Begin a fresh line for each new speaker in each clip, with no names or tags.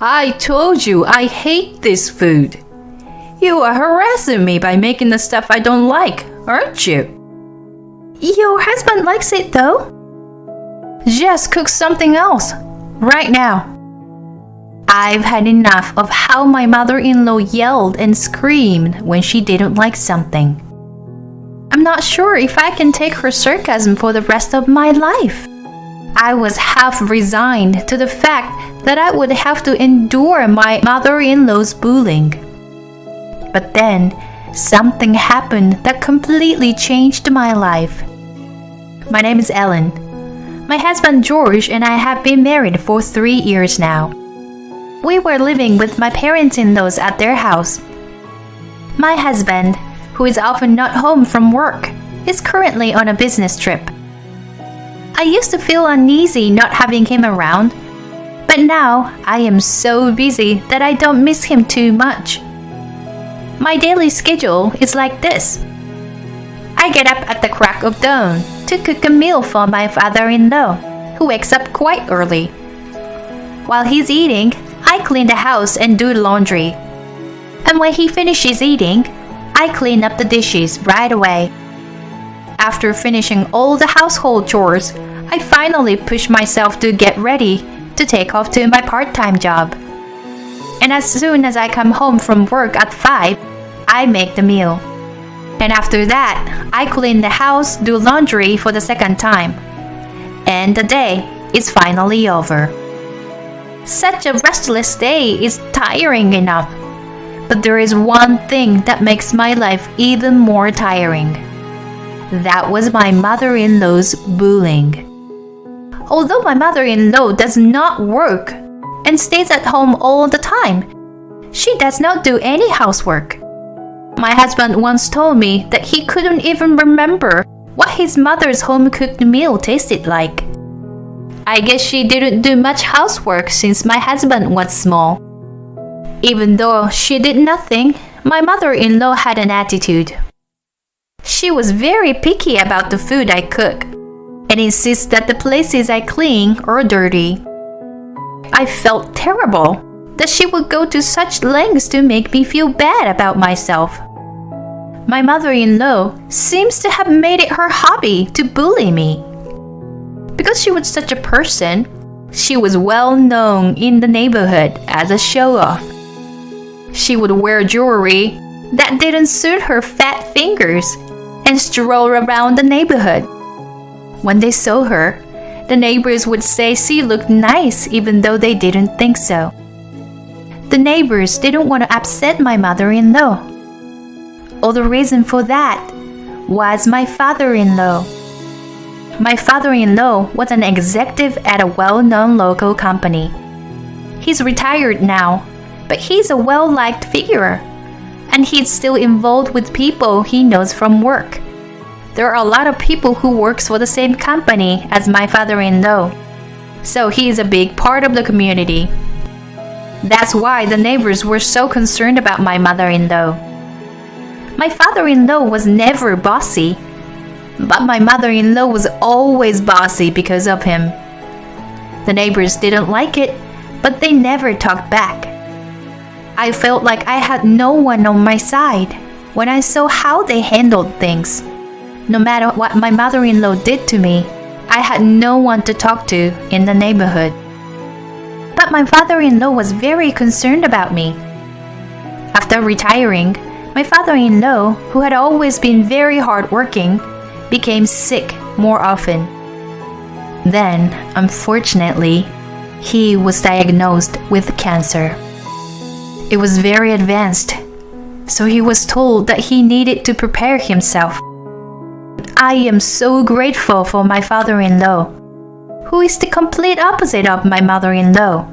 I told you I hate this food. You are harassing me by making the stuff I don't like, aren't you?
Your husband likes it though.
Just cook something else, right now. I've had enough of how my mother-in-law yelled and screamed when she didn't like something. I'm not sure if I can take her sarcasm for the rest of my life. I was half resigned to the fact that I would have to endure my mother-in-law's bullying. But then, something happened that completely changed my life. My name is Ellen. My husband George and I have been married for 3 years now. We were living with my parents-in-laws at their house. My husband, who is often not home from work, is currently on a business trip. I used to feel uneasy not having him around, but now I am so busy that I don't miss him too much. My daily schedule is like this. I get up at the crack of dawn to cook a meal for my father-in-law, who wakes up quite early. While he's eating, I clean the house and do laundry. And when he finishes eating, I clean up the dishes right away. After finishing all the household chores, I finally push myself to get ready to take off to my part-time job. And as soon as I come home from work at 5, I make the meal. And after that, I clean the house, do laundry for the second time. And the day is finally over. Such a restless day is tiring enough. But there is one thing that makes my life even more tiring. That was my mother-in-law's bullying. Although my mother-in-law does not work and stays at home all the time, she does not do any housework. My husband once told me that he couldn't even remember what his mother's home-cooked meal tasted like. I guess she didn't do much housework since my husband was small. Even though she did nothing, my mother-in-law had an attitude. She was very picky about the food I cook and insists that the places I clean are dirty. I felt terrible that she would go to such lengths to make me feel bad about myself. My mother-in-law seems to have made it her hobby to bully me. Because she was such a person, she was well known in the neighborhood as a show-off. She would wear jewelry that didn't suit her fat fingers and stroll around the neighborhood. When they saw her, the neighbors would say she looked nice even though they didn't think so. The neighbors didn't want to upset my mother-in-law. All the reason for that was my father-in-law. My father-in-law was an executive at a well-known local company. He's retired now, but he's a well-liked figure, and he's still involved with people he knows from work. There are a lot of people who works for the same company as my father-in-law, so he is a big part of the community. That's why the neighbors were so concerned about my mother-in-law. My father-in-law was never bossy, but my mother-in-law was always bossy because of him. The neighbors didn't like it, but they never talked back. I felt like I had no one on my side when I saw how they handled things. No matter what my mother-in-law did to me, I had no one to talk to in the neighborhood. But my father-in-law was very concerned about me. After retiring, my father-in-law, who had always been very hardworking, became sick more often. Then, unfortunately, he was diagnosed with cancer. It was very advanced, so he was told that he needed to prepare himself. I am so grateful for my father-in-law, who is the complete opposite of my mother-in-law.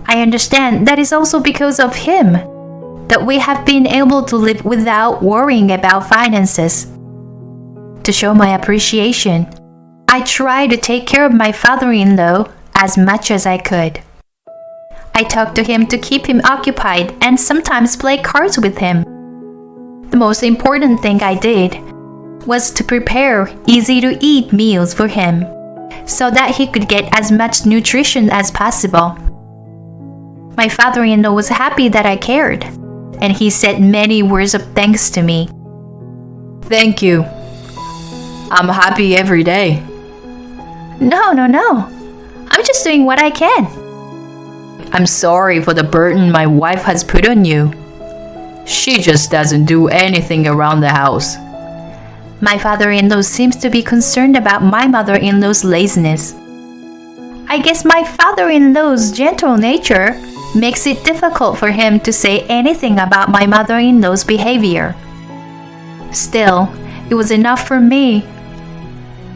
I understand that is also because of him that we have been able to live without worrying about finances. To show my appreciation, I try to take care of my father-in-law as much as I could. I talk to him to keep him occupied and sometimes play cards with him. The most important thing I did was to prepare easy-to-eat meals for him so that he could get as much nutrition as possible. My father-in-law was happy that I cared, and he said many words of thanks to me.
Thank you. I'm happy every day.
No. I'm just doing what I can.
I'm sorry for the burden my wife has put on you. She just doesn't do anything around the house.
My father-in-law seems to be concerned about my mother-in-law's laziness. I guess my father-in-law's gentle nature makes it difficult for him to say anything about my mother-in-law's behavior. Still, it was enough for me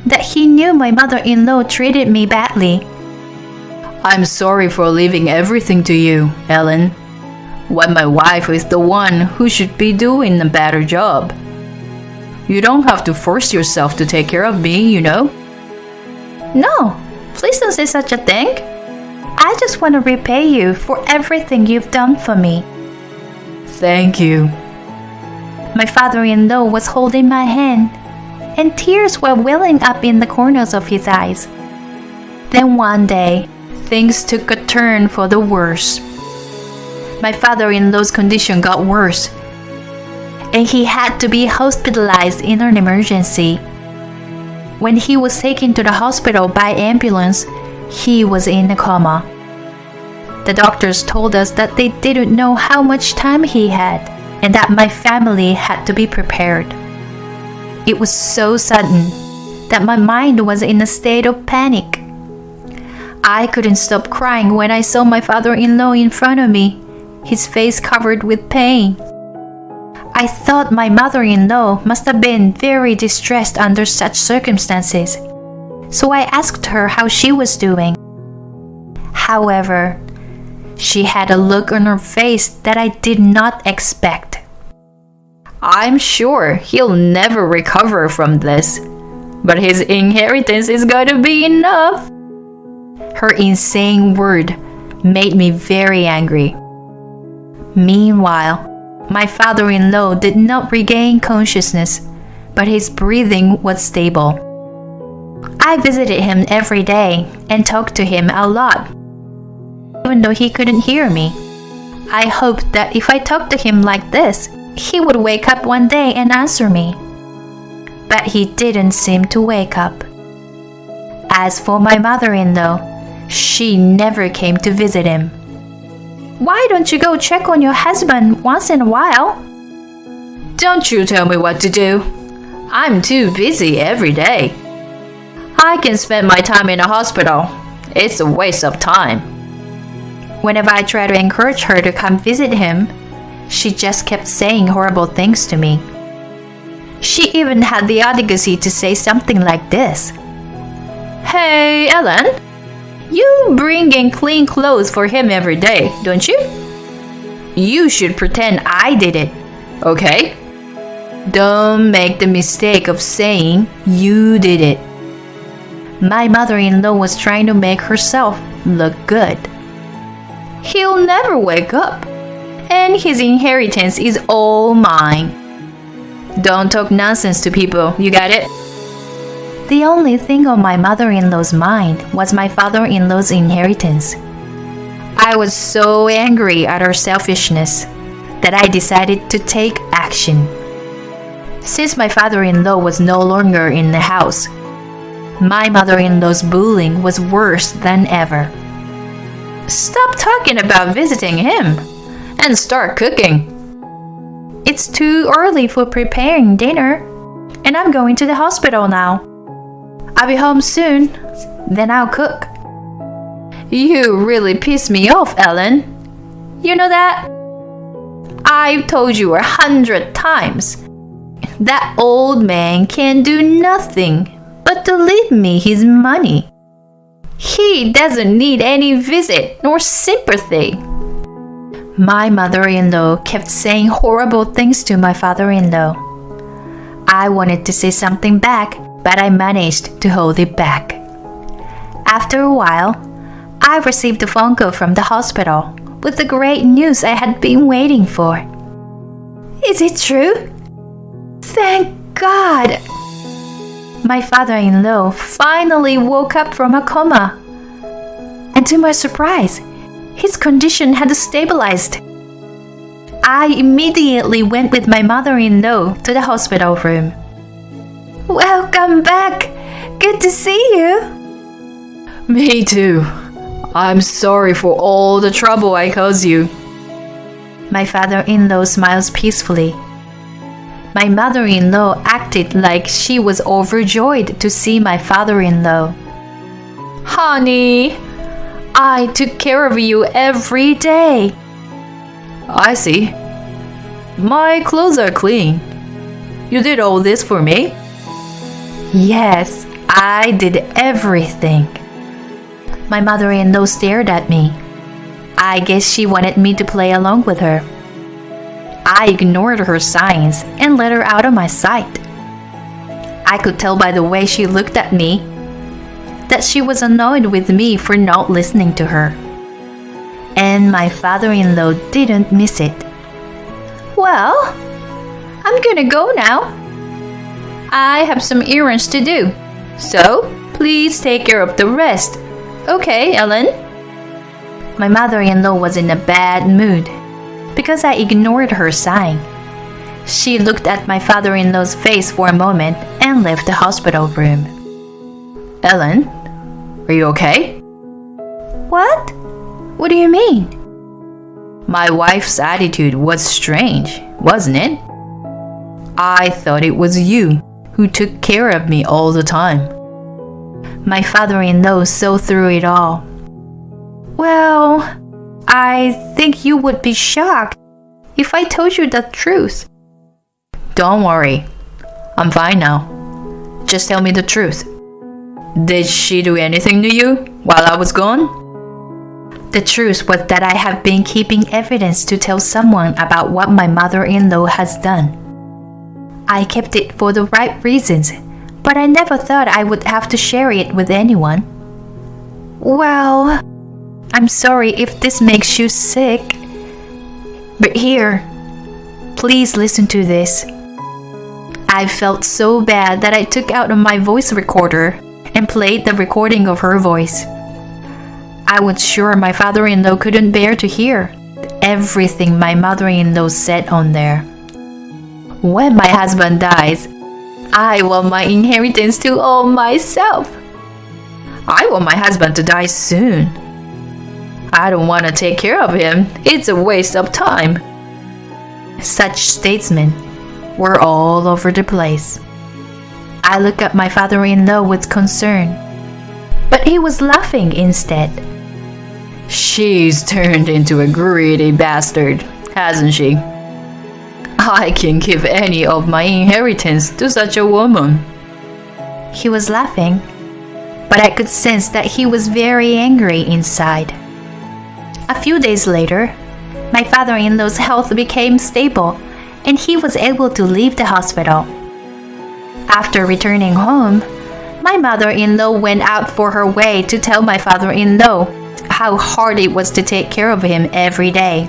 that he knew my mother-in-law treated me badly.
I'm sorry for leaving everything to you, Ellen, when my wife is the one who should be doing a better job. You don't have to force yourself to take care of me, you know?
No, please don't say such a thing. I just want to repay you for everything you've done for me.
Thank you.
My father-in-law was holding my hand, and tears were welling up in the corners of his eyes. Then one day, things took a turn for the worse. My father-in-law's condition got worse, and he had to be hospitalized in an emergency. When he was taken to the hospital by ambulance, he was in a coma. The doctors told us that they didn't know how much time he had, and that my family had to be prepared. It was so sudden that my mind was in a state of panic. I couldn't stop crying when I saw my father-in-law in front of me, his face covered with pain. I thought my mother-in-law must have been very distressed under such circumstances, so I asked her how she was doing. However, she had a look on her face that I did not expect.
I'm sure he'll never recover from this, but his inheritance is going to be enough.
Her insane word made me very angry. Meanwhile, my father-in-law did not regain consciousness, but his breathing was stable. I visited him every day and talked to him a lot, even though he couldn't hear me. I hoped that if I talked to him like this, he would wake up one day and answer me. But he didn't seem to wake up. As for my mother-in-law, she never came to visit him. Why don't you go check on your husband once in a while?
Don't you tell me what to do. I'm too busy every day. I can spend my time in a hospital. It's a waste of time.
Whenever I tried to encourage her to come visit him, she just kept saying horrible things to me. She even had the audacity to say something like this.
Hey, Ellen, you bring in clean clothes for him every day, don't you? You should pretend I did it, okay? Don't make the mistake of saying you did it.
My mother-in-law was trying to make herself look good.
He'll never wake up, and his inheritance is all mine. Don't talk nonsense to people, you got it?
The only thing on my mother-in-law's mind was my father-in-law's inheritance. I was so angry at her selfishness that I decided to take action. Since my father-in-law was no longer in the house, my mother-in-law's bullying was worse than ever.
Stop talking about visiting him and start cooking.
It's too early for preparing dinner, and I'm going to the hospital now. I'll be home soon, then I'll cook.
You really piss me off, Ellen. You know that? I've told you 100 times. That old man can do nothing but to leave me his money. He doesn't need any visit nor sympathy.
My mother-in-law kept saying horrible things to my father-in-law. I wanted to say something back, but I managed to hold it back. After a while, I received a phone call from the hospital with the great news I had been waiting for.
Is it true? Thank God!
My father-in-law finally woke up from a coma. And to my surprise, His condition had stabilized. I immediately went with my mother-in-law to the hospital room.
Welcome back. Good to see you.
Me too. I'm sorry for all the trouble I caused you.
My father-in-law smiles peacefully. My mother-in-law acted like she was overjoyed to see my father-in-law.
Honey, I took care of you every day. I see. My clothes are clean. You did all this for me?
Yes, I did everything. My mother-in-law stared at me. I guess she wanted me to play along with her. I ignored her signs and let her out of my sight. I could tell by the way she looked at me that she was annoyed with me for not listening to her. And my father-in-law didn't miss it.
Well, I'm gonna go now.
I have some errands to do. So, please take care of the rest. Okay, Ellen?
My mother-in-law was in a bad mood because I ignored her sign. She looked at my father-in-law's face for a moment and left the hospital room.
Ellen, are you okay?
What? What do you mean?
My wife's attitude was strange, wasn't it? I thought it was you who took care of me all the time.
My father-in-law saw through it all. Well, I think you would be shocked if I told you the truth.
Don't worry. I'm fine now. Just tell me the truth. Did she do anything to you while I was gone?
The truth was that I have been keeping evidence to tell someone about what my mother-in-law has done. I kept it for the right reasons, but I never thought I would have to share it with anyone. Well, I'm sorry if this makes you sick. But here, please listen to this. I felt so bad that I took out my voice recorder and played the recording of her voice. I was sure my father-in-law couldn't bear to hear everything my mother-in-law said on there. When my husband dies, I want my inheritance to all myself.
I want my husband to die soon. I don't want to take care of him. It's a waste of time.
Such statements were all over the place. I looked at my father-in-law with concern, but he was laughing instead.
She's turned into a greedy bastard, hasn't she? I can give any of my inheritance to such a woman.
He was laughing, but I could sense that he was very angry inside. A few days later, my father-in-law's health became stable and he was able to leave the hospital. After returning home, my mother-in-law went out for her way to tell my father-in-law how hard it was to take care of him every day.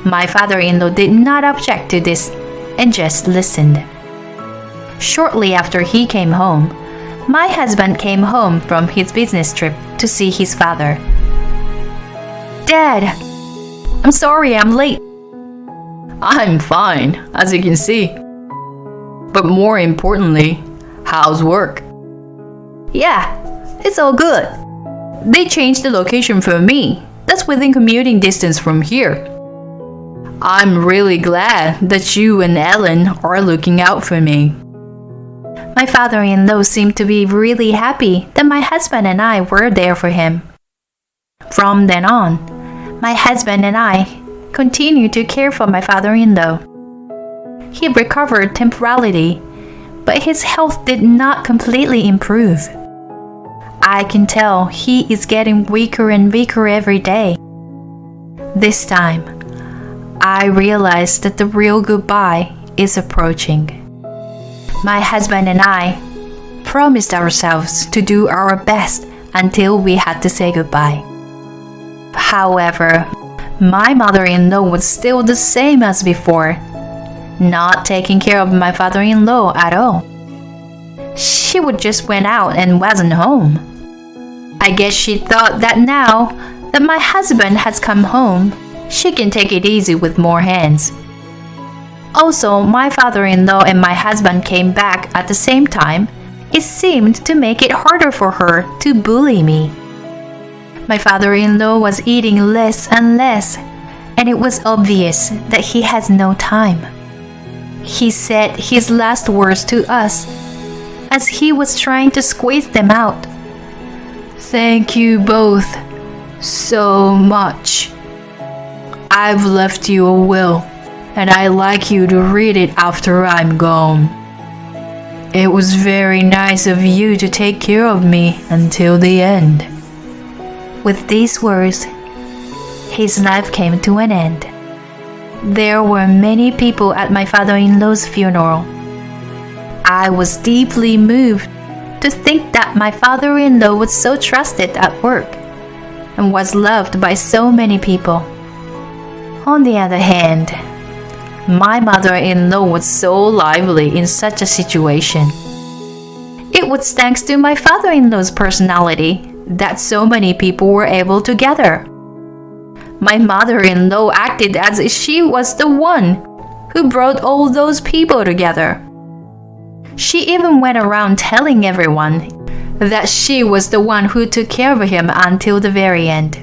My father-in-law did not object to this and just listened. Shortly after he came home, my husband came home from his business trip to see his father. Dad, I'm sorry I'm late.
I'm fine, as you can see. But more importantly, how's work?
Yeah, it's all good.
They changed the location for me. That's within commuting distance from here. I'm really glad that you and Ellen are looking out for me.
My father-in-law seemed to be really happy that my husband and I were there for him. From then on, my husband and I continued to care for my father-in-law. He recovered temporarily, but his health did not completely improve. I can tell he is getting weaker and weaker every day. This time, I realized that the real goodbye is approaching. My husband and I promised ourselves to do our best until we had to say goodbye. However, my mother-in-law was still the same as before, not taking care of my father-in-law at all. She would just went out and wasn't home. I guess she thought that now that my husband has come home, she can take it easy with more hands. Also, my father-in-law and my husband came back at the same time. It seemed to make it harder for her to bully me. My father-in-law was eating less and less, and it was obvious that he has no time. He said his last words to us as he was trying to squeeze them out. "Thank you both so much. I've left you a will, and I'd like you to read it after I'm gone. It was very nice of you to take care of me until the end." With these words, his life came to an end. There were many people at my father-in-law's funeral. I was deeply moved to think that my father-in-law was so trusted at work and was loved by so many people. On the other hand, my mother-in-law was so lively in such a situation. It was thanks to my father-in-law's personality that so many people were able to gather. My mother-in-law acted as if she was the one who brought all those people together. She even went around telling everyone that she was the one who took care of him until the very end.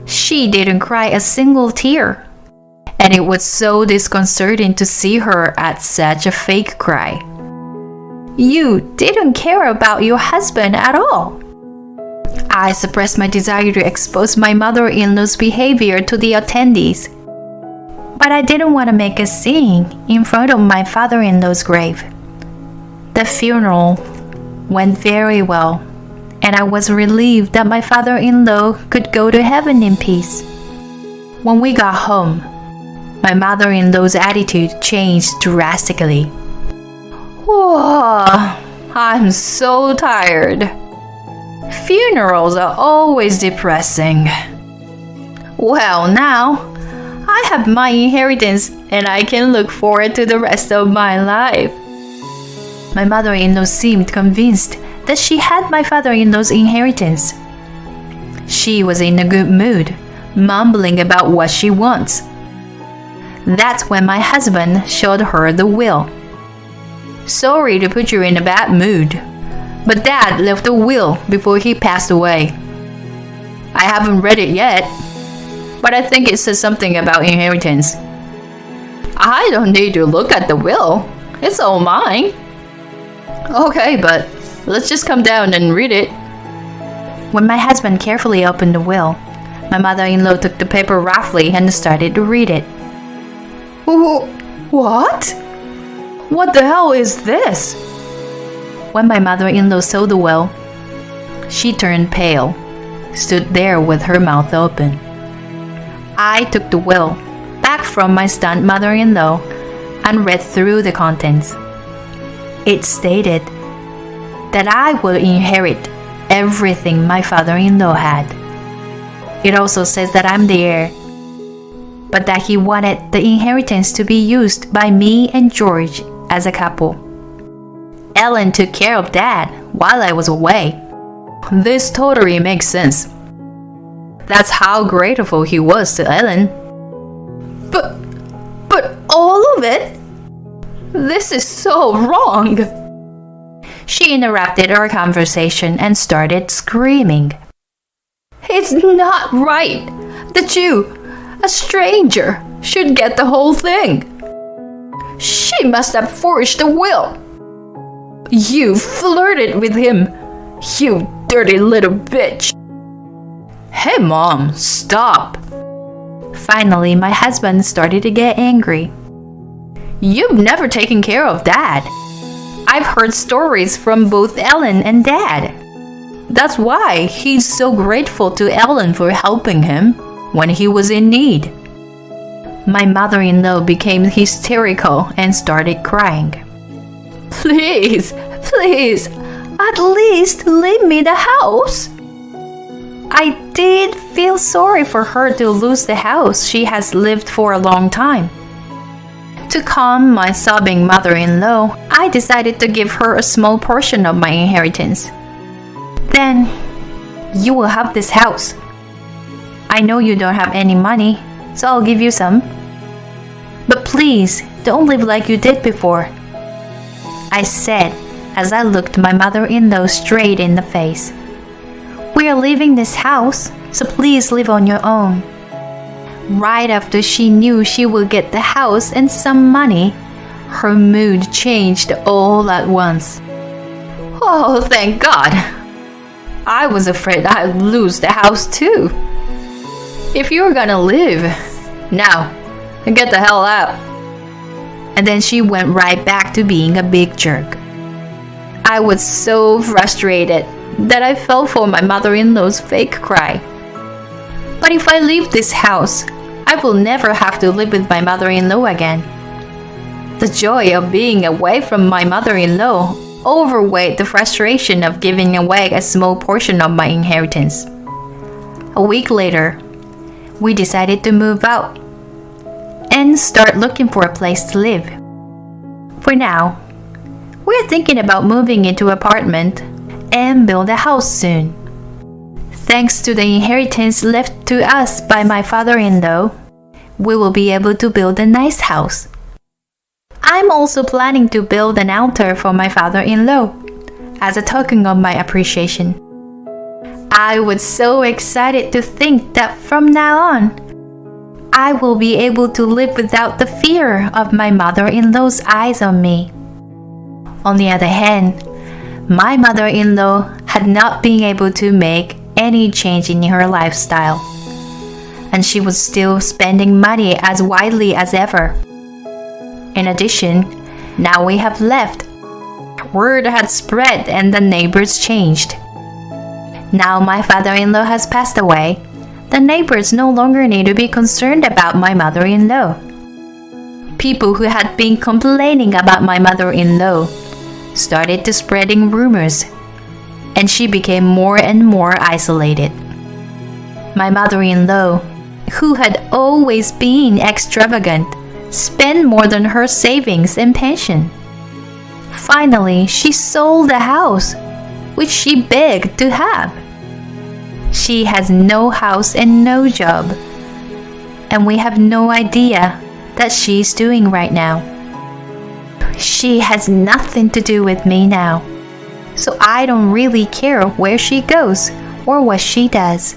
She didn't cry a single tear, and it was so disconcerting to see her at such a fake cry. You didn't care about your husband at all. I suppressed my desire to expose my mother-in-law's behavior to the attendees, but I didn't want to make a scene in front of my father-in-law's grave. The funeral went very well, and I was relieved that my father-in-law could go to heaven in peace. When we got home, my mother-in-law's attitude changed drastically. "Whoa, I'm so tired. Funerals are always depressing. Well, now I have my inheritance and I can look forward to the rest of my life." My mother-in-law seemed convinced that she had my father-in-law's inheritance. She was in a good mood, mumbling about what she wants. That's when my husband showed her the will. "Sorry to put you in a bad mood, but Dad left a will before he passed away. I haven't read it yet, but I think it says something about inheritance." "I don't need to look at the will. It's all mine." "Okay, but let's just come down and read it." When my husband carefully opened the will, my mother-in-law took the paper roughly and started to read it. What? What the hell is this?" When my mother-in-law saw the will, she turned pale, stood there with her mouth open. I took the will back from my stunned mother-in-law and read through the contents. It stated that I will inherit everything my father-in-law had. It also says that I'm the heir, but that he wanted the inheritance to be used by me and George as a couple. Ellen took care of Dad while I was away. This totally makes sense. That's how grateful he was to Ellen. But all of it? This is so wrong. She interrupted our conversation and started screaming. "It's not right that you, a stranger, should get the whole thing. She must have forged the will. You flirted with him, you dirty little bitch." "Hey Mom, stop." Finally, my husband started to get angry. "You've never taken care of Dad. I've heard stories from both Ellen and Dad. That's why he's so grateful to Ellen for helping him when he was in need." My mother-in-law became hysterical and started crying. Please, at least leave me the house." I did feel sorry for her to lose the house she has lived for a long time. To calm my sobbing mother-in-law, I decided to give her a small portion of my inheritance. "Then, you will have this house. I know you don't have any money, so I'll give you some. But please, don't live like you did before, I said as I looked my mother-in-law straight in the face. We are leaving this house, so please live on your own. Right after she knew she would get the house and some money, her mood changed all at once. Oh, thank God! I was afraid I'd lose the house too. If you're gonna live, now, get the hell out. And then she went right back to being a big jerk. I was so frustrated that I fell for my mother-in-law's fake cry. But if I leave this house, I will never have to live with my mother-in-law again. The joy of being away from my mother-in-law overweighed the frustration of giving away a small portion of my inheritance. A week later, we decided to move out and start looking for a place to live. For now, we're thinking about moving into an apartment and build a house soon. Thanks to the inheritance left to us by my father-in-law, we will be able to build a nice house. I'm also planning to build an altar for my father-in-law as a token of my appreciation. I was so excited to think that from now on, I will be able to live without the fear of my mother-in-law's eyes on me. On the other hand, my mother-in-law had not been able to make any change in her lifestyle, and she was still spending money as widely as ever. In addition, now we have left. Word had spread and the neighbors changed. Now my father-in-law has passed away. The neighbors no longer need to be concerned about my mother-in-law. People who had been complaining about my mother-in-law started to spreading rumors, and she became more and more isolated. My mother-in-law, who had always been extravagant, spent more than her savings and pension. Finally, she sold the house, which she begged to have. She has no house and no job, and we have no idea that she's doing right now. She has nothing to do with me now, so I don't really care where she goes or what she does.